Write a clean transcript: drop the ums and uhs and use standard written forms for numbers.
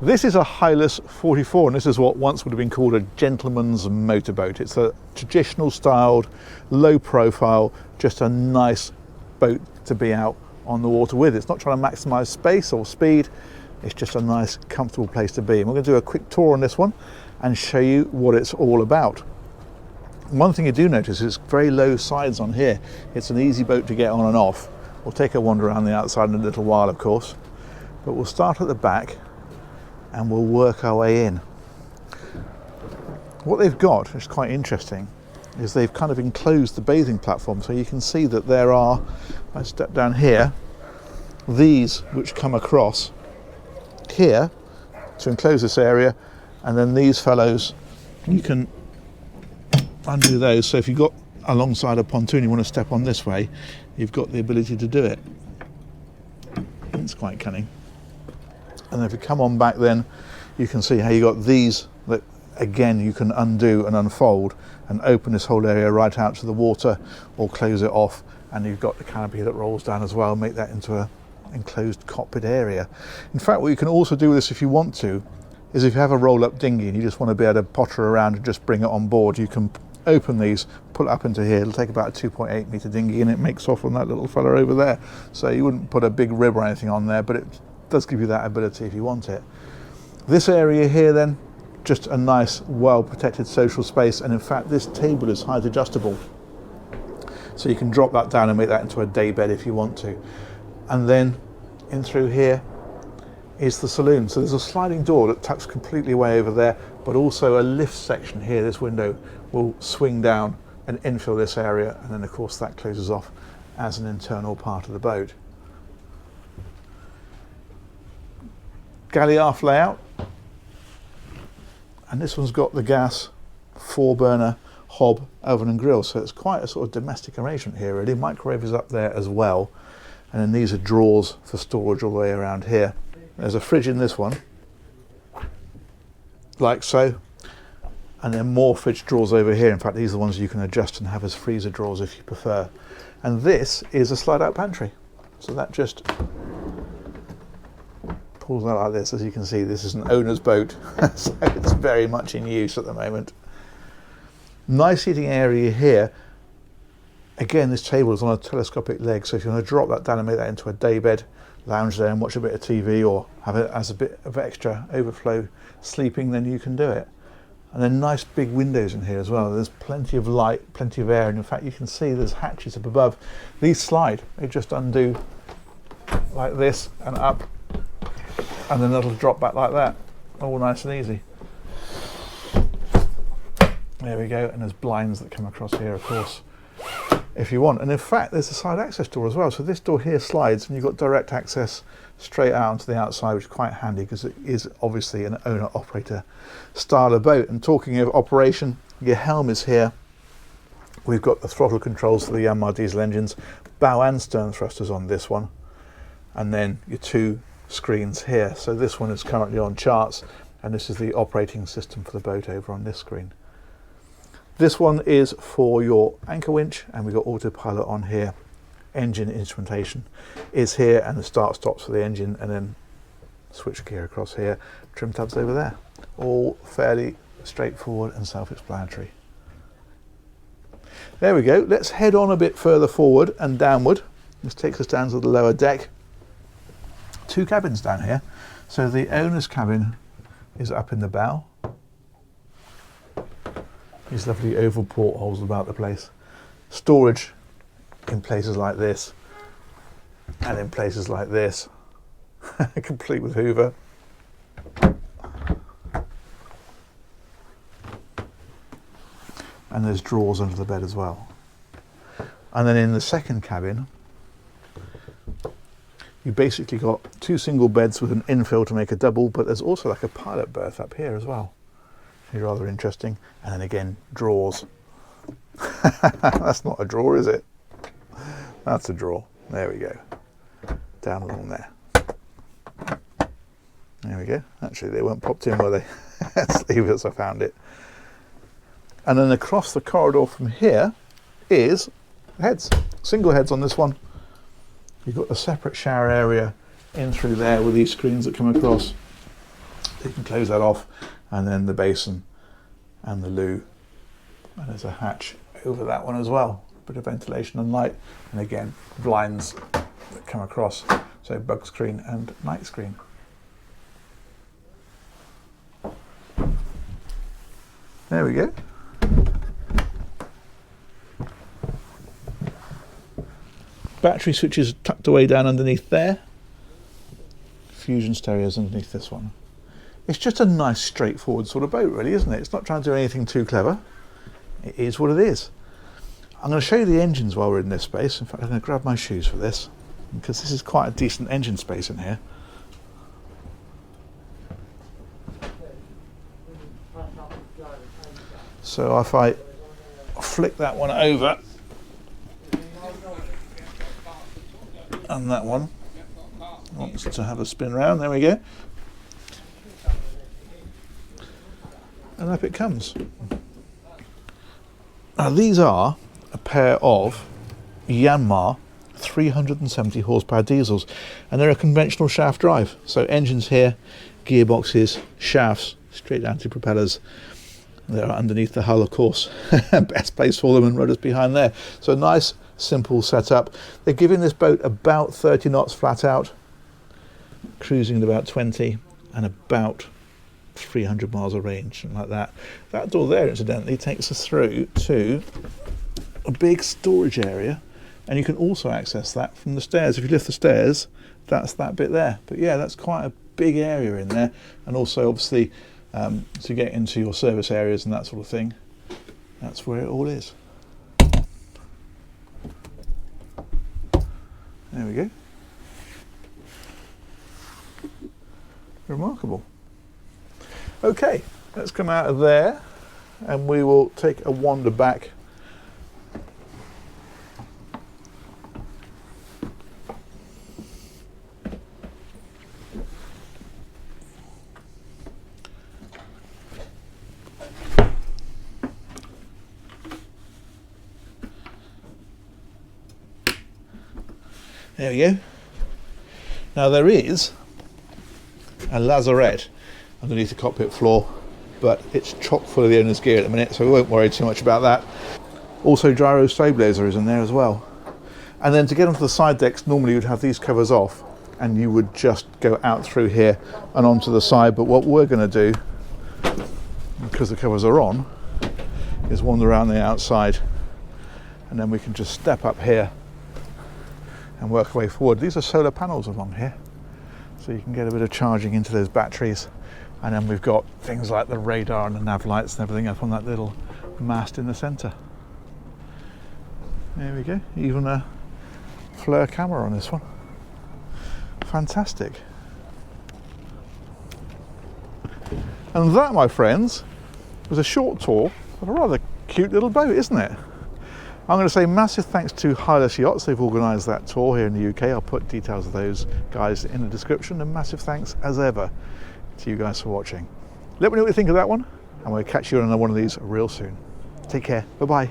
This is a Hylas 44, and this is what once would have been called a gentleman's motorboat. It's a traditional styled, low profile, just a nice boat to be out on the water with. It's not trying to maximize space or speed, it's just a nice, comfortable place to be. And we're going to do a quick tour on this one and show you what it's all about. One thing you do notice is very low sides on here. It's an easy boat to get on and off. We'll take a wander around the outside in a little while, of course, but we'll start at the back and we'll work our way in. What they've got, which is quite interesting, is they've kind of enclosed the bathing platform, so you can see that there are, if I step down here, these which come across here to enclose this area, and then these fellows, you can undo those. So if you've got alongside a pontoon you want to step on this way, you've got the ability to do it. It's quite cunning. And if you come on back, then you can see how you got these that again you can undo and unfold and open this whole area right out to the water, or close it off, and you've got the canopy that rolls down as well, make that into a enclosed cockpit area. In fact, what you can also do with this if you want to is, if you have a roll-up dinghy and you just want to be able to potter around and just bring it on board, you can open these, pull it up into here. It'll take about a 2.8 metre dinghy, and it makes off on that little fella over there. So you wouldn't put a big rib or anything on there, but it does give you that ability if you want it. This area here then, just a nice, well protected social space, and in fact this table is height adjustable. So you can drop that down and make that into a day bed if you want to. And then in through here is the saloon. So there's a sliding door that tucks completely away over there, but also a lift section here. This window will swing down and infill this area, and then of course that closes off as an internal part of the boat. Galley aft layout, and this one's got the gas 4-burner hob oven and grill, so it's quite a sort of domestic arrangement here really. Microwave is up there as well, and then these are drawers for storage all the way around here. There's a fridge in this one, like so, and then more fridge drawers over here. In fact, these are the ones you can adjust and have as freezer drawers if you prefer. And this is a slide out pantry, so that just pulls out like this. As you can see, this is an owner's boat, so it's very much in use at the moment. Nice seating area here. Again, this table is on a telescopic leg, so if you want to drop that down and make that into a day bed, lounge there and watch a bit of TV, or have it as a bit of extra overflow sleeping, then you can do it. And then nice big windows in here as well. There's plenty of light, plenty of air, and in fact you can see there's hatches up above. These slide, they just undo like this and up, and then it'll drop back like that, all nice and easy. There we go, and there's blinds that come across here, of course, if you want. And in fact, there's a side access door as well. So this door here slides, and you've got direct access straight out onto the outside, which is quite handy because it is obviously an owner-operator style of boat. And talking of operation, your helm is here. We've got the throttle controls for the Yanmar diesel engines, bow and stern thrusters on this one, and then your 2 screens here. So this one is currently on charts, and this is the operating system for the boat over on this screen. This one is for your anchor winch, and we've got autopilot on here. Engine instrumentation is here, and the start stops for the engine, and then switch gear across here, trim tabs over there. All fairly straightforward and self-explanatory. There we go. Let's head on a bit further forward and downward. This takes us down to the lower deck. 2 cabins down here. So the owner's cabin is up in the bow. These lovely oval portholes about the place. Storage in places like this, and in places like this, complete with Hoover. And there's drawers under the bed as well. And then in the second cabin, you basically got 2 single beds with an infill to make a double, but there's also like a pilot berth up here as well. Rather interesting. And then again, drawers. That's not a drawer, is it? That's a drawer. There we go. Down along there. There we go. Actually, they weren't popped in, were they? Let's leave it as I found it. And then across the corridor from here is heads. Single heads on this one. You've got a separate shower area in through there with these screens that come across. you can close that off, and then the basin and the loo, and there's a hatch over that one as well, bit of ventilation and light, and again blinds that come across, so bug screen and night screen. There we go. Battery switches tucked away down underneath there. Fusion stereos underneath this one. It's just a nice straightforward sort of boat really, isn't it? It's not trying to do anything too clever. It is what it is. I'm going to show you the engines while we're in this space. In fact, I'm going to grab my shoes for this, because this is quite a decent engine space in here. So if I flick that one over, and that one wants to have a spin round, there we go. And up it comes. Now these are a pair of Yanmar 370 horsepower diesels, and they're a conventional shaft drive. So engines here, gearboxes, shafts, straight down to propellers. They're underneath the hull, of course. Best place for them, and rudders behind there. So nice, simple setup. They're giving this boat about 30 knots flat out, cruising at about 20, and about 300 miles of range, something like that. That door there, incidentally, takes us through to a big storage area, and you can also access that from the stairs. If you lift the stairs, that's that bit there. But yeah, that's quite a big area in there, and also obviously to get into your service areas and that sort of thing, that's where it all is. There we go. Remarkable. Okay, let's come out of there and we will take a wander back. There we go. Now there is a lazarette underneath the cockpit floor, but it's chock full of the owner's gear at the minute, so we won't worry too much about that. Also gyro stabilizer is in there as well. And then to get onto the side decks, normally you'd have these covers off and you would just go out through here and onto the side, but what we're going to do, because the covers are on, is wander around the outside, and then we can just step up here and work our way forward. These are solar panels along here, so you can get a bit of charging into those batteries. And then we've got things like the radar and the nav lights and everything up on that little mast in the centre. There we go, even a flare camera on this one. Fantastic. And that, my friends, was a short tour of a rather cute little boat, isn't it? I'm going to say massive thanks to Hylas Yachts. They've organised that tour here in the UK. I'll put details of those guys in the description, and massive thanks as ever to you guys for watching. Let me know what you think of that one, and we'll catch you on another one of these real soon. Take care. Bye bye.